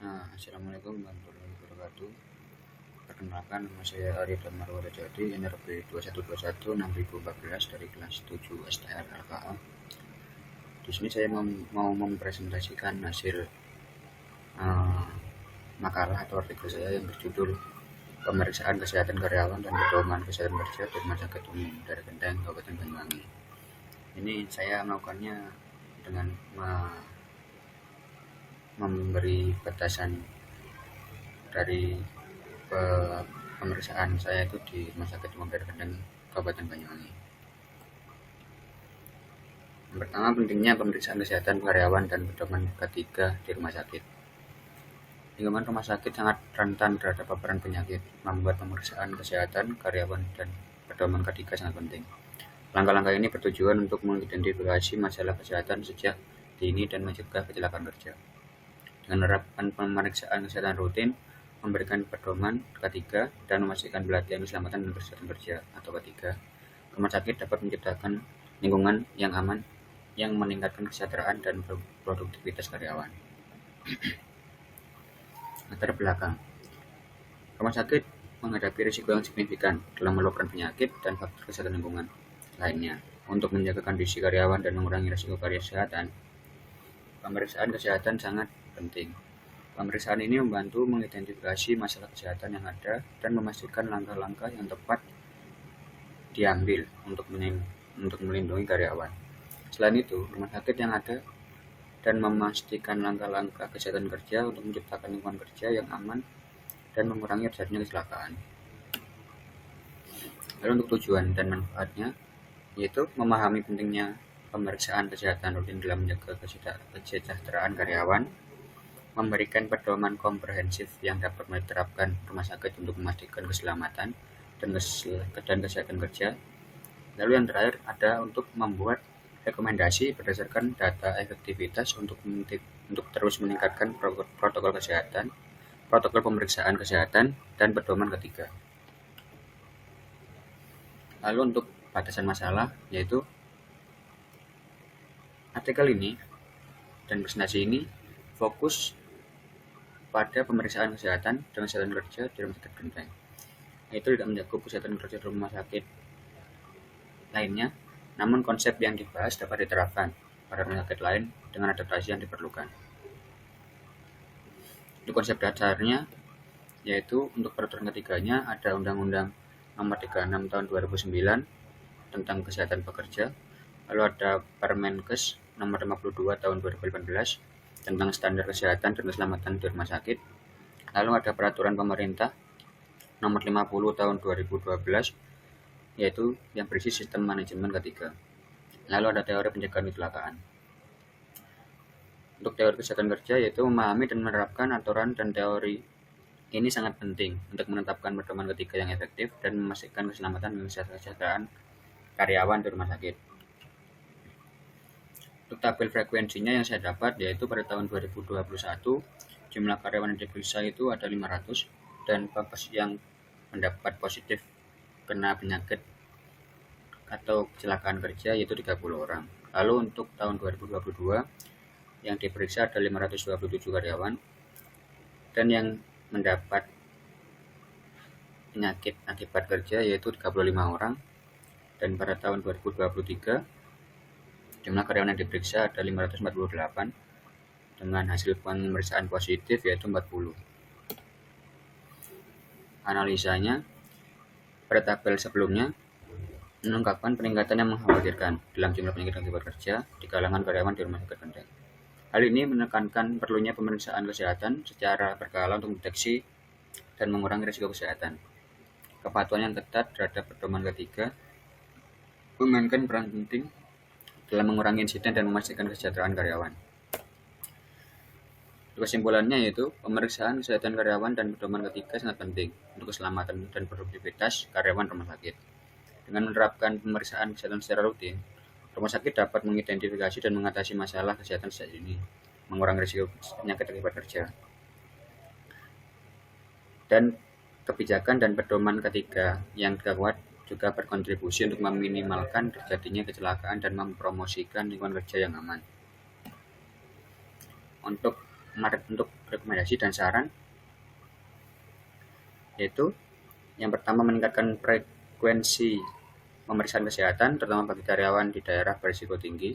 Assalamualaikum warahmatullahi wabarakatuh. Perkenalkan, nama saya Ari Damar Warajadi, NRB 2121-6014 dari kelas 7 STR LKA. Di sini saya mau mempresentasikan hasil makalah atau artikel saya yang berjudul Pemeriksaan Kesehatan Karyawan dan Pedoman Kesehatan Kerja di Rumah Sakit Umum Daerah Genteng, Kabupaten Banyuwangi. Ini saya melakukannya dengan memberi batasan dari pemeriksaan saya itu di Rumah Sakit Umum Daerah Genteng, Kabupaten Banyuwangi. Yang pertama, pentingnya pemeriksaan kesehatan karyawan dan pedoman K3 di rumah sakit. Lingkungan rumah sakit sangat rentan terhadap paparan penyakit, membuat pemeriksaan kesehatan karyawan dan pedoman K3 sangat penting. Langkah-langkah ini bertujuan untuk mengidentifikasi masalah kesehatan sejak dini dan mencegah kecelakaan kerja. Dengan menerapkan pemeriksaan kesehatan rutin, memberikan pedoman K3, dan memastikan pelatihan keselamatan dan kesehatan kerja atau K3, rumah sakit dapat menciptakan lingkungan yang aman yang meningkatkan kesejahteraan dan produktivitas karyawan. Latar belakang. Rumah sakit menghadapi risiko yang signifikan dalam melaporkan penyakit dan faktor kesehatan lingkungan lainnya. Untuk menjaga kondisi karyawan dan mengurangi risiko kesehatan, pemeriksaan kesehatan sangat penting. Pemeriksaan ini membantu mengidentifikasi masalah kesehatan yang ada dan memastikan langkah-langkah yang tepat diambil untuk melindungi karyawan. Selain itu, rumah sakit yang ada dan memastikan langkah-langkah kesehatan kerja untuk menciptakan lingkungan kerja yang aman dan mengurangi terjadinya kecelakaan. Lalu untuk tujuan dan manfaatnya, yaitu memahami pentingnya pemeriksaan kesehatan rutin dalam menjaga kesejahteraan karyawan, memberikan pedoman komprehensif yang dapat diterapkan rumah sakit untuk memastikan keselamatan dan kesehatan kerja. Lalu yang terakhir ada untuk membuat rekomendasi berdasarkan data efektivitas untuk terus meningkatkan protokol kesehatan, protokol pemeriksaan kesehatan, dan pedoman K3. Lalu untuk batasan masalah, yaitu artikel ini dan presentasi ini fokus pada pemeriksaan kesehatan dan kesehatan kerja di rumah sakit Genteng. Itu tidak mencakup kesehatan kerja di rumah sakit lainnya, namun konsep yang dibahas dapat diterapkan pada rumah sakit lain dengan adaptasi yang diperlukan. Untuk konsep dasarnya, yaitu untuk peraturan ketiganya ada Undang-Undang Nomor 36 Tahun 2009 tentang Kesehatan Pekerja, lalu ada Permenkes Nomor 52 Tahun 2018 tentang Standar Kesehatan dan Keselamatan di Rumah Sakit, lalu ada Peraturan Pemerintah Nomor 50 Tahun 2012 yaitu yang berisi sistem manajemen K3. Lalu ada teori pencegahan kecelakaan. Untuk teori kesehatan kerja, yaitu memahami dan menerapkan aturan dan teori ini sangat penting untuk menetapkan pedoman K3 yang efektif dan memastikan keselamatan dan kesejahteraan karyawan di rumah sakit. Untuk tabel frekuensinya yang saya dapat, yaitu pada tahun 2021 jumlah karyawan yang diperiksa itu ada 500 dan yang mendapat positif kena penyakit atau kecelakaan kerja yaitu 30 orang. Lalu untuk tahun 2022 yang diperiksa ada 527 karyawan dan yang mendapat penyakit akibat kerja yaitu 35 orang. Dan pada tahun 2023 jumlah karyawan yang diperiksa ada 548 dengan hasil pemeriksaan positif yaitu 40. Analisanya pada tabel sebelumnya mengungkapkan peningkatan yang mengkhawatirkan dalam jumlah penyakit akibat kerja di kalangan karyawan di rumah sakit Genteng. Hal ini menekankan perlunya pemeriksaan kesehatan secara berkala untuk mendeteksi dan mengurangi risiko kesehatan. Kepatuhan yang ketat terhadap pedoman K3 memainkan peran penting dalam mengurangi insiden dan memastikan kesejahteraan karyawan. Kesimpulannya yaitu pemeriksaan kesehatan karyawan dan pedoman K3 sangat penting untuk keselamatan dan produktivitas karyawan rumah sakit. Dengan menerapkan pemeriksaan kesehatan secara rutin, rumah sakit dapat mengidentifikasi dan mengatasi masalah kesehatan sejak dini, mengurangi risiko penyakit akibat kerja. Dan kebijakan dan pedoman K3 yang kuat juga berkontribusi untuk meminimalkan terjadinya kecelakaan dan mempromosikan lingkungan kerja yang aman. Untuk untuk rekomendasi dan saran, yaitu yang pertama meningkatkan frekuensi pemeriksaan kesehatan terutama bagi karyawan di daerah berisiko tinggi.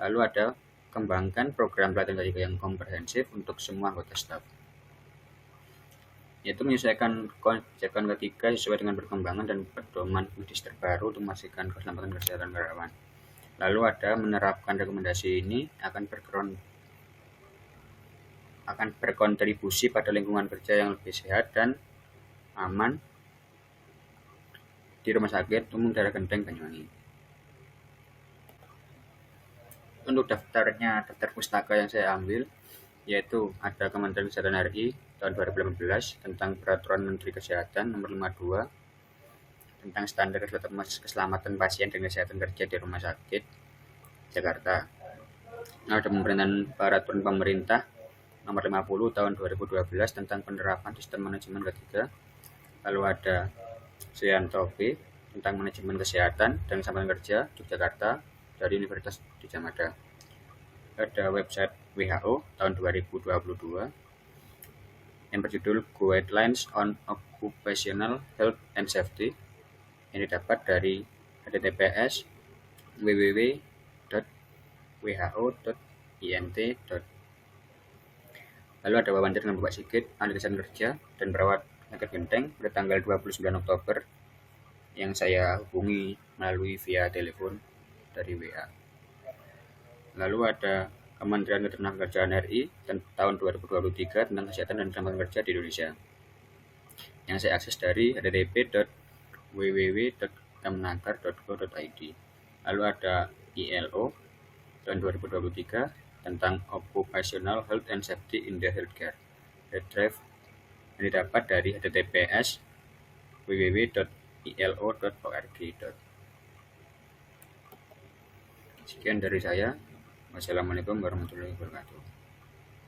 Lalu ada kembangkan program pelatihan ketiga yang komprehensif untuk semua anggota staf, yaitu menyesuaikan kebijakan ketiga sesuai dengan perkembangan dan pedoman medis terbaru untuk memastikan keselamatan kesehatan karyawan. Lalu ada menerapkan rekomendasi ini akan berkontribusi pada lingkungan kerja yang lebih sehat dan aman di Rumah Sakit Umum Daerah Genteng Banyuwangi. Untuk daftar pustaka yang saya ambil, yaitu ada Kementerian Kesehatan RI tahun 2018 tentang Peraturan Menteri Kesehatan Nomor 52 tentang standar keselamatan pasien dan kesehatan kerja di rumah sakit Jakarta. Ada Peraturan Pemerintah Nomor 50 tahun 2012 tentang penerapan sistem manajemen ketiga. Lalu ada Suyanto B tentang manajemen kesehatan dan keselamatan kerja Yogyakarta dari Universitas Gadjah Mada. Ada website WHO tahun 2022 yang berjudul Guidelines on Occupational Health and Safety yang didapat dari https www.who.int. Lalu ada wawancara dengan Bapak Sigit, ahli kesehatan kerja dan perawat Sakit Genteng pada tanggal 29 Oktober yang saya hubungi melalui via telepon dari WA. Lalu ada Kementerian Ketenagakerjaan RI tahun 2023 tentang kesehatan dan keselamatan kerja di Indonesia yang saya akses dari http://www.kemenaker.go.id. Lalu ada ILO tahun 2023 tentang Occupational Health and Safety in the Healthcare Retrieve yang didapat dari https www.ilo.org. Sekian dari saya. Wassalamualaikum warahmatullahi wabarakatuh.